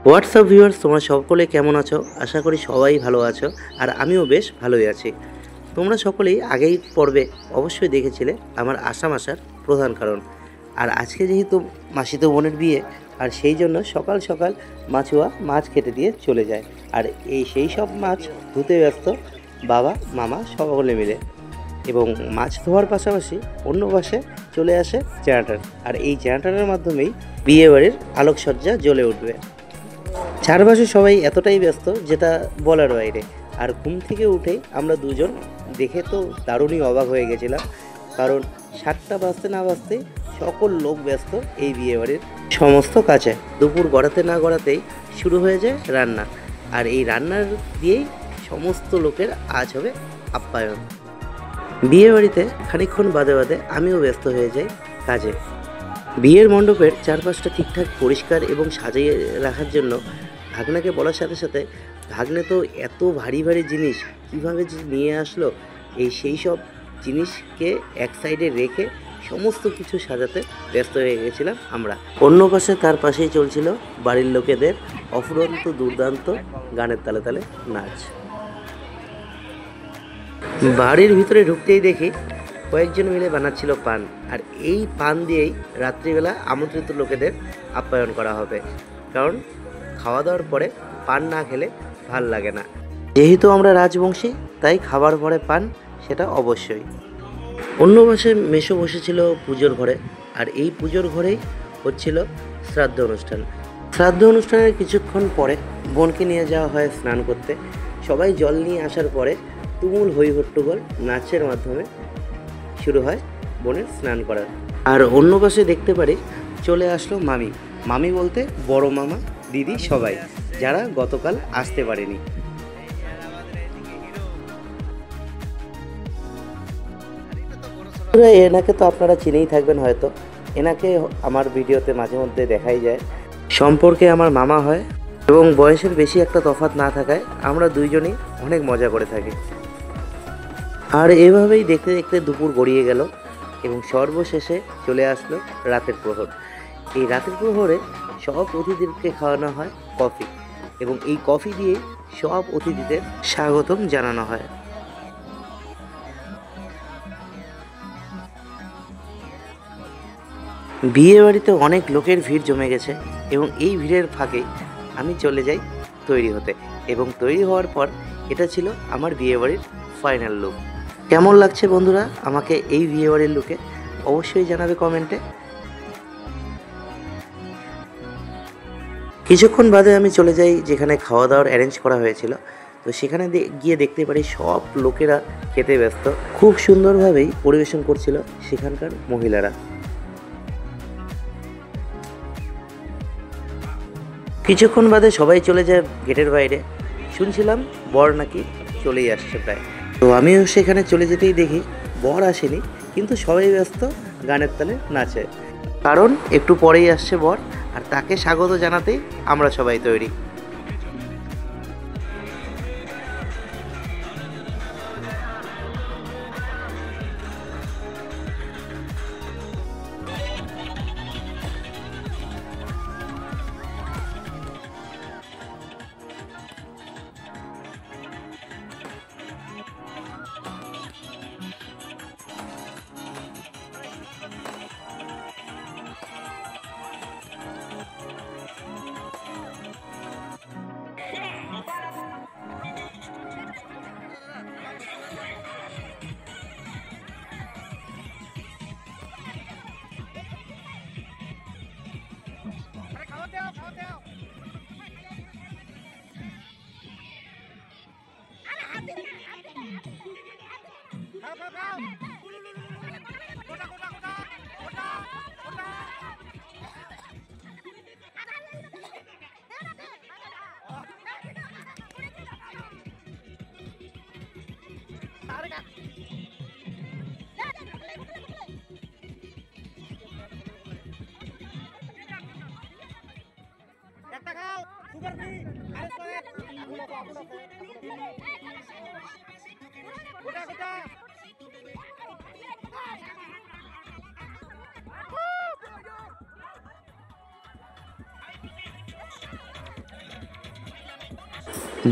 WhatsApp viewers, তোমরা সকলে কেমন আছো? আশা করি সবাই ভালো আছো, আর আমিও বেশ ভালোই আছি। তোমরা সকলেই আগেই পর্বে অবশ্যই দেখেছিলে আমার আসাম আসার প্রধান কারণ। আর আজকে যেহেতু মাসিতো বোনের বিয়ে, আর সেই জন্য সকাল সকাল মাছুয়া মাছ কেটে দিয়ে চলে যায়। আর সেই সব মাছ ধুতে ব্যস্ত বাবা মামা সকলে মিলে, এবং মাছ ধোয়ার পাশাপাশি অন্য পাশে চলে আসে জেনারেটর। আর এই জেনারেটরের মাধ্যমেই বিয়েবাড়ির আলোকসজ্জা জ্বলে উঠবে। চারপাশে সবাই এতটাই ব্যস্ত যেটা বলার বাইরে। আর ঘুম থেকে উঠেই আমরা দুজন দেখে তো দারুণই অবাক হয়ে গেছিলাম, কারণ 7টা বাজতে না বাজতেই সকল লোক ব্যস্ত এই বিয়েবাড়ির সমস্ত কাজে। দুপুর গড়াতে না গড়াতেই শুরু হয়ে যায় রান্না, আর এই রান্নার দিয়েই সমস্ত লোকের আজ হবে আপ্যায়ন। বিয়েবাড়িতে খানিকক্ষণ বাদে বাদে আমিও ব্যস্ত হয়ে যাই কাজে। বিয়ের মণ্ডপের চারপাশটা ঠিকঠাক পরিষ্কার এবং সাজিয়ে রাখার জন্য ভাগনাকে বলার সাথে সাথে, ভাগ্নে তো এত ভারী ভারী জিনিস কীভাবে যে নিয়ে আসলো, সেই সব জিনিসকে এক সাইডে রেখে সমস্ত কিছু সাজাতে ব্যস্ত হয়ে গেছিলাম আমরা। অন্য পাশে তার পাশেই চলছিল বাড়ির লোকেদের অফুরন্ত দুর্দান্ত গানের তালে তালে নাচ। বাড়ির ভিতরে ঢুকতেই দেখি কয়েকজন মিলে বানাচ্ছিল পান, আর এই পান দিয়েই রাত্রিবেলা আমন্ত্রিত লোকেদের আপ্যায়ন করা হবে। কারণ খাওয়া দাওয়ার পরে পান না খেলে ভাল লাগে না। যেহেতু আমরা রাজবংশী, তাই খাবার পরে পান সেটা অবশ্যই। অন্য পাশে মেসো বসেছিল পুজোর ঘরে, আর এই পুজোর ঘরেই হচ্ছিল শ্রাদ্ধ অনুষ্ঠান। শ্রাদ্ধ অনুষ্ঠানের কিছুক্ষণ পরে বোনকে নিয়ে যাওয়া হয় স্নান করতে। সবাই জল নিয়ে আসার পরে তুমুল হইহট্টগোল নাচের মাধ্যমে শুরু হয় বোনের স্নান করার। আর অন্য পাশে দেখতে পারি চলে আসলো মামি। মামি বলতে বড় মামা, দিদি, সবাই যারা গতকাল আসতে পারেনি। এনাকে তো আপনারা চিনেই থাকবেন হয়তো। এনাকে আমার ভিডিওতে মাঝে মধ্যে দেখাই যায়। সম্পর্কে আমার মামা হয়, এবং বয়সের বেশি একটা তফাৎ না থাকায় আমরা দুইজনই অনেক মজা করে থাকি। আর এভাবেই দেখতে দেখতে দুপুর গড়িয়ে গেল, এবং সর্বশেষে চলে আসলো রাতের প্রহর। এই রাতের প্রহরে সব অতিথিদেরকে খাওয়ানো হয় কফি, এবং এই কফি দিয়ে সব অতিথিদের স্বাগতম জানানো হয়। বিয়ে বাড়িতে অনেক লোকের ভিড় জমে গেছে, এবং এই ভিড়ের ফাঁকে আমি চলে যাই তৈরি হতে। এবং তৈরি হওয়ার পর এটা ছিল আমার বিয়েবাড়ির ফাইনাল লুক। কেমন লাগছে বন্ধুরা আমাকে এই বিয়েবাড়ির লুকে? অবশ্যই জানাবে কমেন্টে। কিছুক্ষণ বাদে আমি চলে যাই যেখানে খাওয়া দাওয়ার অ্যারেঞ্জ করা হয়েছিল। তো সেখানে গিয়ে দেখতে পারি সব লোকেরা খেতে ব্যস্ত। খুব সুন্দরভাবেই পরিবেশন করছিল সেখানকার মহিলারা। কিছুক্ষণ বাদে সবাই চলে যায় গেটের বাইরে। শুনছিলাম বর নাকি চলেই আসছে প্রায়। তো আমিও সেখানে চলে যেতেই দেখি বর আসেনি, কিন্তু সবাই ব্যস্ত গানের তালে নাচে। কারণ একটু পরেই আসছে বর, আর তাকে স্বাগত জানাতেই আমরা সবাই তৈরি।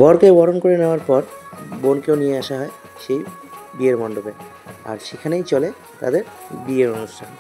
বরকে বরণ করে নেওয়ার পর বোনকেও নিয়ে আসা হয় সেই বিয়ের মণ্ডপে, আর সেখানেই চলে তাদের বিয়ের অনুষ্ঠান।